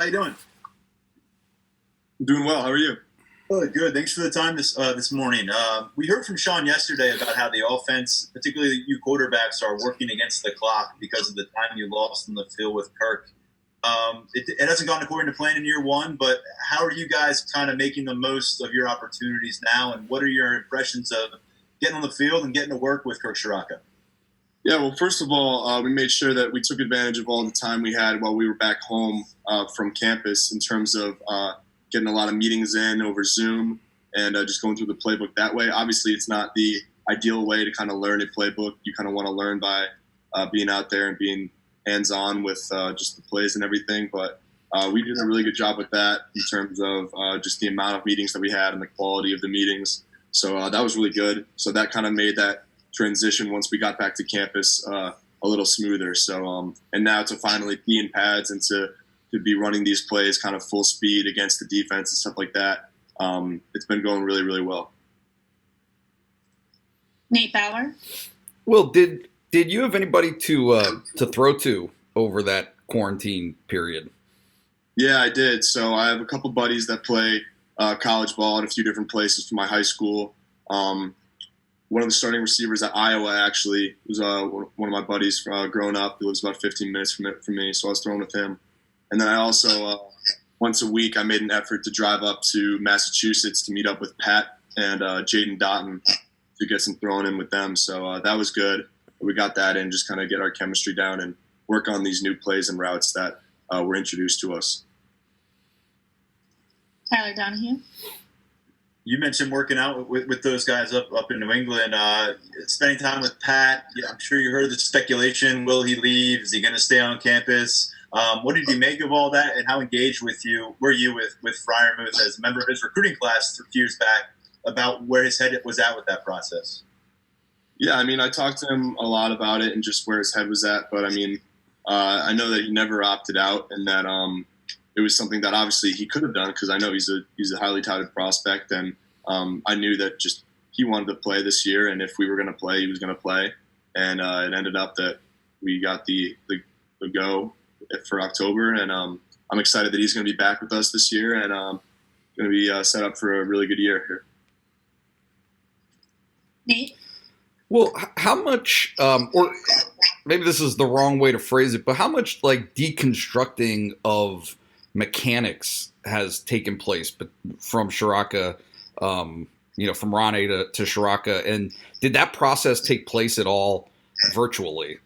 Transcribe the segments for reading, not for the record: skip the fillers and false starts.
How you doing? I'm doing well. How are you? Good, good. Thanks for the time this morning. We heard from Sean yesterday about how the offense, particularly you quarterbacks, are working against the clock because of the time you lost in the field with Kirk. It hasn't gone according to plan in year one, but how are you guys kind of making the most of your opportunities now, and what are your impressions of getting on the field and getting to work with Kirk Shiraka? Yeah, well, first of all, we made sure that we took advantage of all the time we had while we were back home from campus in terms of getting a lot of meetings in over Zoom and just going through the playbook that way. Obviously, it's not the ideal way to kind of learn a playbook. You kind of want to learn by being out there and being hands-on with just the plays and everything. But we did a really good job with that in terms of just the amount of meetings that we had and the quality of the meetings. So that was really good. So that kind of made that transition once we got back to campus a little smoother. So and now to finally be in pads and to be running these plays kind of full speed against the defense and stuff like that, it's been going really, really well. Nate Bauer. Well, did you have anybody to throw to over that quarantine period? Yeah, I did. So I have a couple buddies that play college ball at a few different places from my high school. One of the starting receivers at Iowa actually was one of my buddies growing up. He lives about 15 minutes from me, so I was throwing with him. And then I also, once a week, I made an effort to drive up to Massachusetts to meet up with Pat and Jaden Dotton to get some throwing in with them. So that was good. We got that in, just kind of get our chemistry down and work on these new plays and routes that were introduced to us. Tyler Donahue. You mentioned working out with those guys up in New England, spending time with Pat. I'm sure you heard the speculation. Will he leave? Is he going to stay on campus? What did you make of all that, and how engaged were you with Freiermuth as a member of his recruiting class a few years back about where his head was at with that process? Yeah, I mean, I talked to him a lot about it and just where his head was at. But, I mean, I know that he never opted out and that it was something that obviously he could have done because I know he's a highly touted prospect. And I knew that just he wanted to play this year. And if we were going to play, he was going to play. And it ended up that we got the go for October. And I'm excited that he's going to be back with us this year and going to be set up for a really good year here. Nate? Well, how much, or maybe this is the wrong way to phrase it, but how much like deconstructing of mechanics has taken place from Shiraka, from Rane to Shiraka, and did that process take place at all virtually?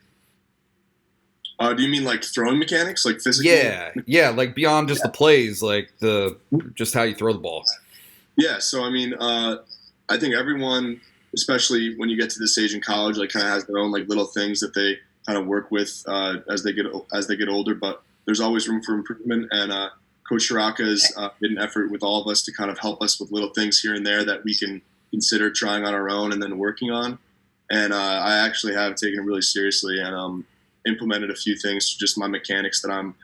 Do you mean like throwing mechanics, like physical? Yeah, like beyond just the plays, like just how you throw the ball. Yeah, so I mean, I think everyone, especially when you get to this age in college, like kind of has their own like little things that they kind of work with as they get older. But there's always room for improvement, and Coach Shiraka has made an effort with all of us to kind of help us with little things here and there that we can consider trying on our own and then working on. And I actually have taken it really seriously and implemented a few things, just my mechanics that I'm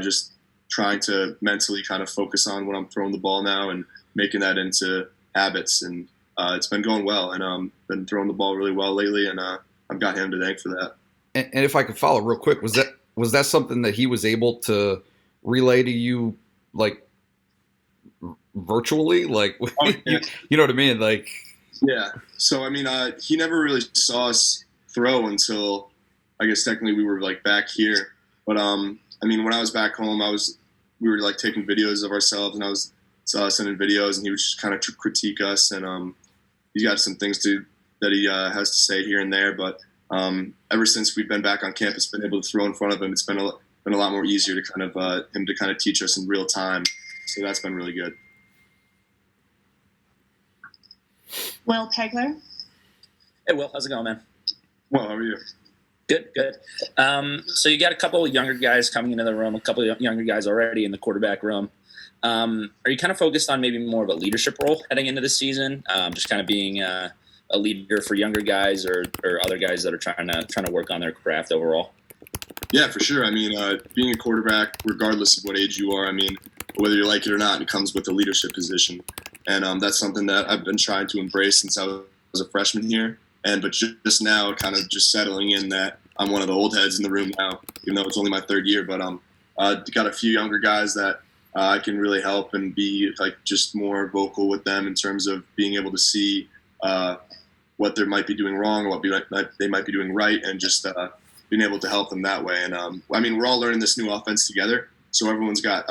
just trying to mentally kind of focus on when I'm throwing the ball now and making that into habits. And it's been going well, and been throwing the ball really well lately, and I've got him to thank for that. And if I could follow real quick, was that something that he was able to relay to you, like virtually, like yeah. you know what I mean, like yeah. So I mean, he never really saw us throw until I guess technically we were like back here. But I mean, when I was back home, we were like taking videos of ourselves, and I was sending videos, and he would just kind of critique us, and he's got some things that he has to say here and there. But ever since we've been back on campus, been able to throw in front of him, it's been a lot more easier to kind of him to kind of teach us in real time. So that's been really good. Will Pegler. Hey, Will, how's it going, man? Well, how are you? Good. So you got a couple of younger guys coming into the room, a couple of younger guys already in the quarterback room. Are you kind of focused on maybe more of a leadership role heading into the season, just kind of being a leader for younger guys or other guys that are trying to work on their craft overall? Yeah, for sure. I mean, being a quarterback, regardless of what age you are, I mean, whether you like it or not, it comes with a leadership position. And that's something that I've been trying to embrace since I was a freshman here. But just now kind of just settling in that I'm one of the old heads in the room now, even though it's only my third year. But got a few younger guys that I can really help and be like just more vocal with them in terms of being able to see what they might be doing wrong or what they might be doing right, and just being able to help them that way. And I mean, we're all learning this new offense together, so everyone's got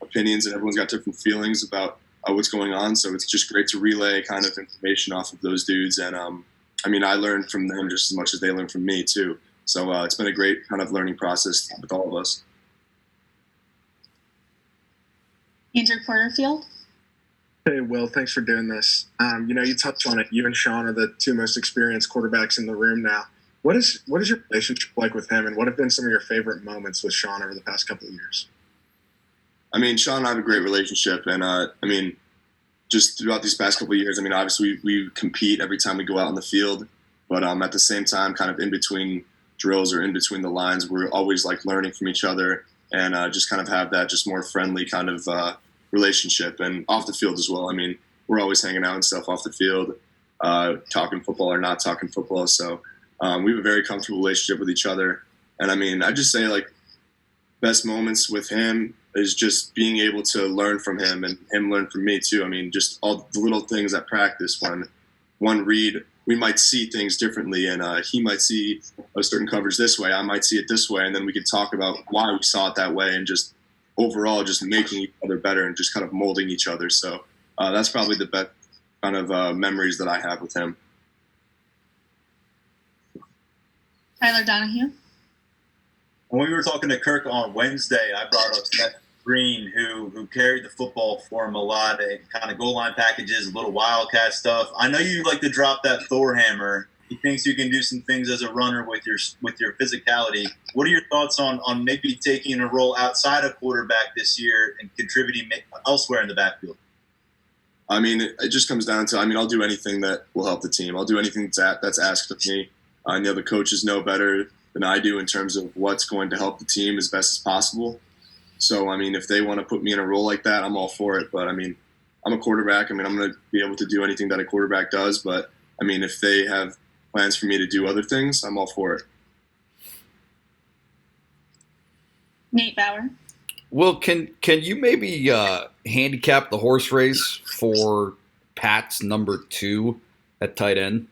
opinions and everyone's got different feelings about what's going on. So it's just great to relay kind of information off of those dudes. And I mean, I learned from them just as much as they learned from me too. So it's been a great kind of learning process with all of us. Andrew Porterfield. Hey, Will, thanks for doing this. You touched on it. You and Sean are the two most experienced quarterbacks in the room now. What is your relationship like with him, and what have been some of your favorite moments with Sean over the past couple of years? I mean, Sean and I have a great relationship, and I mean, just throughout these past couple of years, I mean, obviously we compete every time we go out on the field, but at the same time, kind of in between drills or in between the lines, we're always like learning from each other, and just kind of have that just more friendly kind of relationship, and off the field as well. I mean, we're always hanging out and stuff off the field, talking football or not talking football. So we have a very comfortable relationship with each other. And I mean, I just say like best moments with him is just being able to learn from him and him learn from me too. I mean, just all the little things at practice, when one read, we might see things differently, and he might see a certain coverage this way, I might see it this way, and then we could talk about why we saw it that way, and just overall just making each other better and just kind of molding each other. So that's probably the best kind of memories that I have with him. Tyler Donahue. When we were talking to Kirk on Wednesday, I brought up Seth Green, who carried the football for him a lot, and kind of goal line packages, a little wildcat stuff. I know you like to drop that Thor hammer. He thinks you can do some things as a runner with your physicality. What are your thoughts on maybe taking a role outside of quarterback this year and contributing elsewhere in the backfield? I mean, it just comes down to, I mean, I'll do anything that will help the team. I'll do anything that's asked of me. I know the coaches know better than I do in terms of what's going to help the team as best as possible. So, I mean, if they want to put me in a role like that, I'm all for it. But, I mean, I'm a quarterback. I mean, I'm going to be able to do anything that a quarterback does. But, I mean, if they have plans for me to do other things, I'm all for it. Nate Bauer. Well, can you maybe handicap the horse race for Pat's number 2 at tight end?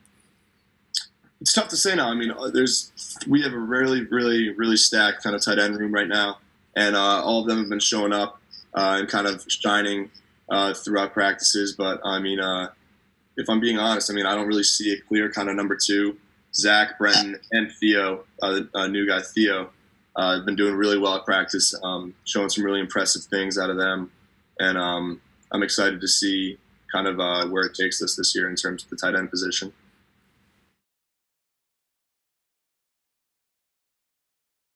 It's tough to say now. I mean, we have a really, really, really stacked kind of tight end room right now, and all of them have been showing up and kind of shining throughout practices. But I mean, if I'm being honest, I mean, I don't really see a clear kind of number 2. Zach, Brenton, and Theo, new guy Theo, have been doing really well at practice, showing some really impressive things out of them, and I'm excited to see kind of where it takes us this year in terms of the tight end position.